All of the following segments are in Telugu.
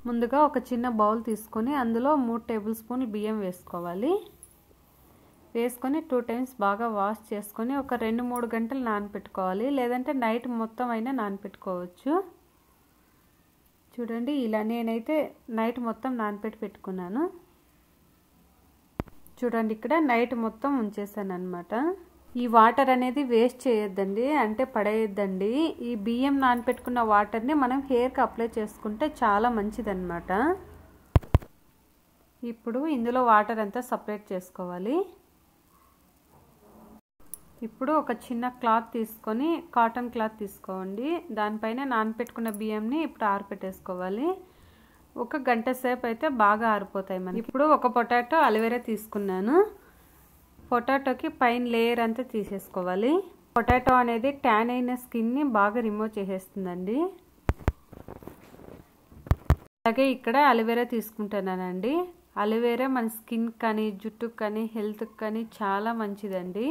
ముందుగా ఒక చిన్న బౌల్ తీసుకొని అందులో 3 టేబుల్ స్పూన్లు బియ్యం వేసుకోవాలి. వేసుకొని 2 టైమ్స్ బాగా వాష్ చేసుకొని ఒక 2-3 గంటలు నానబెట్టుకోవాలి. లేదంటే నైట్ మొత్తం అయినా నానబెట్టుకోవచ్చు. చూడండి, ఇలా నేనైతే నైట్ మొత్తం నానబెట్టి పెట్టుకున్నాను. చూడండి, ఇక్కడ నైట్ మొత్తం ఉంచేసాను అన్నమాట. ఈ వాటర్ అనేది వేస్ట్ చేయొద్దండి, అంటే పడేయొద్దండి. ఈ బియ్యం నానబెట్టుకున్న వాటర్ని మనం హెయిర్కి అప్లై చేసుకుంటే చాలా మంచిదన్నమాట. ఇప్పుడు ఇందులో వాటర్ అంతా సపరేట్ చేసుకోవాలి. ఇప్పుడు ఒక చిన్న క్లాత్ తీసుకొని, కాటన్ క్లాత్ తీసుకోండి. దానిపైన నానబెట్టుకున్న బియ్యంని ఇప్పుడు ఆరబెట్టేసుకోవాలి. 1 గంట సేపు అయితే బాగా ఆరిపోతాయి మనకి. ఇప్పుడు ఒక పొటాటో అలోవెరా తీసుకున్నాను. పొటాటోకి పైన లేయర్ అంతా తీసేసుకోవాలి. పొటాటో అనేది ట్యాన్ అయిన స్కిన్ని బాగా రిమూవ్ చేసేస్తుందండి. అలాగే ఇక్కడ అలోవెరా తీసుకుంటున్నానండి. అలోవెరా మన స్కిన్ కానీ, జుట్టుకు కానీ, హెల్త్కి కానీ చాలా మంచిదండి.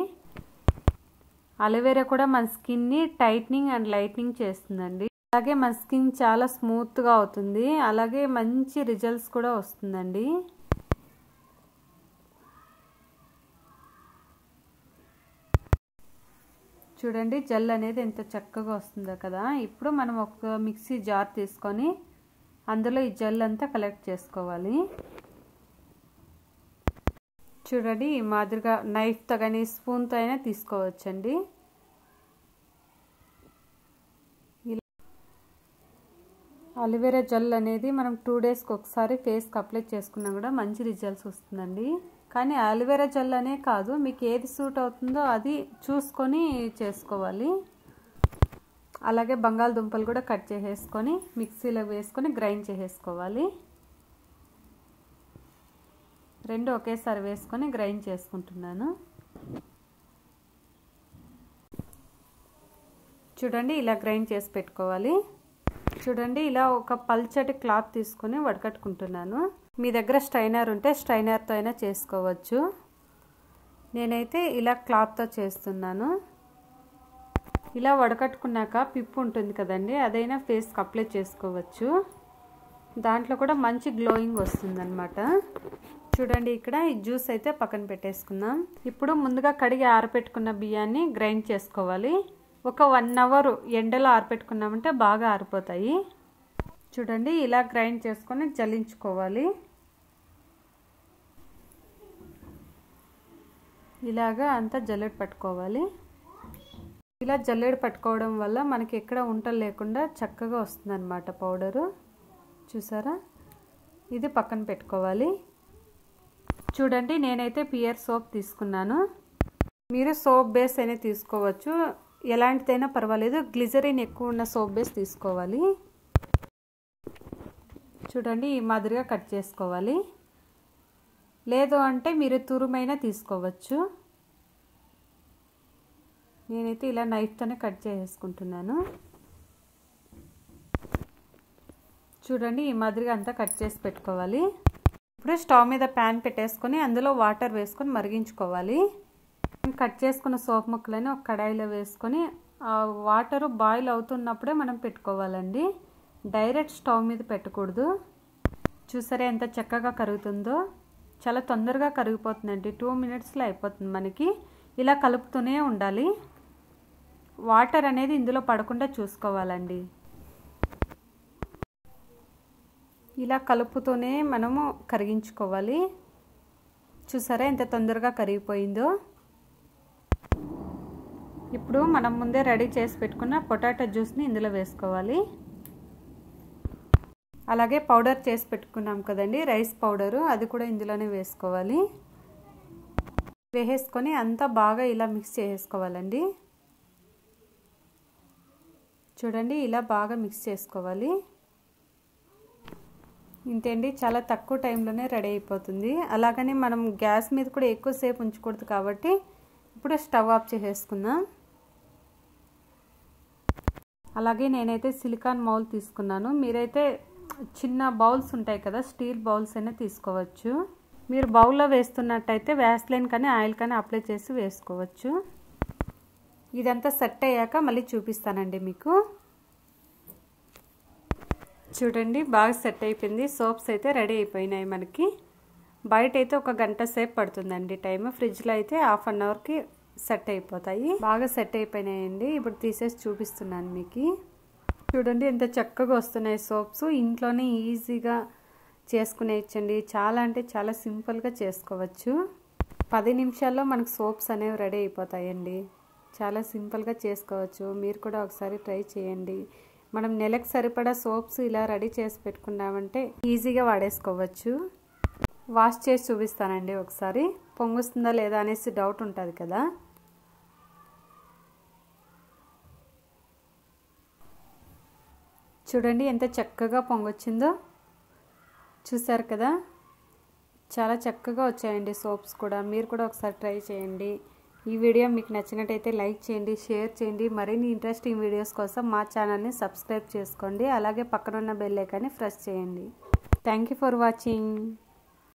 అలోవెరా కూడా మన స్కిన్ని టైట్నింగ్ అండ్ లైట్నింగ్ చేస్తుందండి. అలాగే మన స్కిన్ చాలా స్మూత్గా అవుతుంది. అలాగే మంచి రిజల్ట్స్ కూడా వస్తుందండి. చూడండి, జెల్ అనేది ఎంత చక్కగా వస్తుందో కదా. ఇప్పుడు మనం ఒక మిక్సీ జార్ తీసుకొని అందులో ఈ జెల్ అంతా కలెక్ట్ చేసుకోవాలి. చూడండి, ఈ మాదిరిగా నైఫ్తో కానీ స్పూన్తో అయినా తీసుకోవచ్చండి. అలోవెరా జెల్ అనేది మనం 2 డేస్కి ఒకసారి ఫేస్కి అప్లై చేసుకున్నా కూడా మంచి రిజల్ట్స్ వస్తుందండి. కానీ అలోవెరా జెల్ అనే కాదు, మీకు ఏది సూట్ అవుతుందో అది చూసుకొని చేసుకోవాలి. అలాగే బంగాళదుంపలు కూడా కట్ చేసేసుకొని మిక్సీలో వేసుకొని గ్రైండ్ చేసేసుకోవాలి. 2 ఒకేసారి వేసుకొని గ్రైండ్ చేసుకుంటున్నాను. చూడండి, ఇలా గ్రైండ్ చేసి పెట్టుకోవాలి. చూడండి, ఇలా ఒక పల్చటి క్లాత్ తీసుకొని వడకట్టుకుంటున్నాను. మీ దగ్గర స్ట్రైనర్ ఉంటే స్ట్రైనర్తో అయినా చేసుకోవచ్చు. నేనైతే ఇలా క్లాత్తో చేస్తున్నాను. ఇలా వడకట్టుకున్నాక పిప్పు ఉంటుంది కదండి, అదైనా ఫేస్కి అప్లై చేసుకోవచ్చు. దాంట్లో కూడా మంచి గ్లోయింగ్ వస్తుందన్నమాట. చూడండి, ఇక్కడ ఈ జ్యూస్ అయితే పక్కన పెట్టేసుకుందాం. ఇప్పుడు ముందుగా కడిగి ఆరబెట్టుకున్న బియ్యాన్ని గ్రైండ్ చేసుకోవాలి. ఒక 1 అవర్ ఎండలో ఆరబెట్టుకున్నామంటే బాగా ఆరిపోతాయి. చూడండి, ఇలా గ్రైండ్ చేసుకొని జల్లించుకోవాలి. ఇలాగా అంతా జల్లెడ పట్టుకోవాలి. ఇలా జల్లెడ పట్టుకోవడం వల్ల మనకి ఎక్కడ ఉంటలు లేకుండా చక్కగా వస్తుందన్నమాట పౌడరు. చూసారా, ఇది పక్కన పెట్టుకోవాలి. చూడండి, నేనైతే పియర్ సోప్ తీసుకున్నాను. మీరు సోప్ బేస్ అయినా తీసుకోవచ్చు, ఎలాంటిదైనా పర్వాలేదు. గ్లిజరిన్ ఎక్కువ ఉన్న సోప్ బేస్ తీసుకోవాలి. చూడండి, ఈ మాదిరిగా కట్ చేసుకోవాలి. లేదు అంటే మీరు తురుమైనా తీసుకోవచ్చు. నేనైతే ఇలా నైఫ్తోనే కట్ చేసుకుంటున్నాను. చూడండి, ఈ మాదిరిగా అంతా కట్ చేసి పెట్టుకోవాలి. ఇప్పుడు స్టవ్ మీద ప్యాన్ పెట్టేసుకొని అందులో వాటర్ వేసుకొని మరిగించుకోవాలి. కట్ చేసుకున్న సోప్ ముక్కలని ఒక కడాయిలో వేసుకొని ఆ వాటర్ బాయిల్ అవుతున్నప్పుడే మనం పెట్టుకోవాలండి. డైరెక్ట్ స్టవ్ మీద పెట్టకూడదు. చూసారా ఎంత చక్కగా కరుగుతుందో, చాలా తొందరగా కరిగిపోతుందండి. 2 మినిట్స్లో అయిపోతుంది మనకి. ఇలా కలుపుతూనే ఉండాలి. వాటర్ అనేది ఇందులో పడకుండా చూసుకోవాలండి. ఇలా కలుపుతూనే మనము కరిగించుకోవాలి. చూసారా ఎంత తొందరగా కరిగిపోయిందో. ఇప్పుడు మనం ముందే రెడీ చేసి పెట్టుకున్న పొటాటో జ్యూస్ని ఇందులో వేసుకోవాలి. అలాగే పౌడర్ చేసి పెట్టుకున్నాం కదండి, రైస్ పౌడరు, అది కూడా ఇందులోనే వేసుకోవాలి. వేసేసుకొని అంతా బాగా ఇలా మిక్స్ చేసుకోవాలండి. చూడండి, ఇలా బాగా మిక్స్ చేసుకోవాలి. ఇంతేండి, చాలా తక్కువ టైంలోనే రెడీ అయిపోతుంది. అలాగని మనం గ్యాస్ మీద కూడా ఎక్కువసేపు ఉంచకూడదు కాబట్టి ఇప్పుడు స్టవ్ ఆఫ్ చేసేసుకుందాం. అలాగే నేనైతే సిలికాన్ బౌల్ తీసుకున్నాను. మీరైతే చిన్న బౌల్స్ ఉంటాయి కదా, స్టీల్ బౌల్స్ అయినా తీసుకోవచ్చు. మీరు బౌల్లో వేస్తున్నట్టయితే వ్యాస్లైన్ కానీ ఆయిల్ కానీ అప్లై చేసి వేసుకోవచ్చు. ఇదంతా సెట్ అయ్యాక మళ్ళీ చూపిస్తానండి మీకు. చూడండి బాగా సెట్ అయిపోయింది. సోప్స్ అయితే రెడీ అయిపోయినాయి మనకి. బయట అయితే ఒక గంట సేపు పడుతుందండి టైం. ఫ్రిడ్జ్లో అయితే హాఫ్ అన్ అవర్కి సెట్ అయిపోతాయి. బాగా సెట్ అయిపోయినాయండి. ఇప్పుడు తీసేసి చూపిస్తున్నాను మీకు. చూడండి ఎంత చక్కగా వస్తున్నాయి సోప్స్. ఇంట్లోనే ఈజీగా చేసుకునేయచ్చండి. చాలా అంటే చాలా సింపుల్గా చేసుకోవచ్చు. 10 నిమిషాల్లో మనకు సోప్స్ అనేవి రెడీ అయిపోతాయండి. చాలా సింపుల్గా చేసుకోవచ్చు. మీరు కూడా ఒకసారి ట్రై చేయండి. మనం నెలకు సరిపడా సోప్స్ ఇలా రెడీ చేసి పెట్టుకున్నామంటే ఈజీగా వాడేసుకోవచ్చు. వాష్ చేసి చూపిస్తానండి ఒకసారి. పొంగుస్తుందా లేదా అనేసి డౌట్ ఉంటుంది కదా. చూడండి ఎంత చక్కగా పొంగొచ్చిందో. చూసారు కదా, చాలా చక్కగా వచ్చాయండి సోప్స్ కూడా. మీరు కూడా ఒకసారి ట్రై చేయండి. ఈ వీడియో మీకు నచ్చినట్టయితే లైక్ చేయండి, షేర్ చేయండి. మరిన్ని ఇంట్రెస్టింగ్ వీడియోస్ కోసం మా ఛానల్ని సబ్స్క్రైబ్ చేసుకోండి. అలాగే పక్కనున్న బెల్ ఐకాన్ని ప్రెస్ చేయండి. Thank you for watching.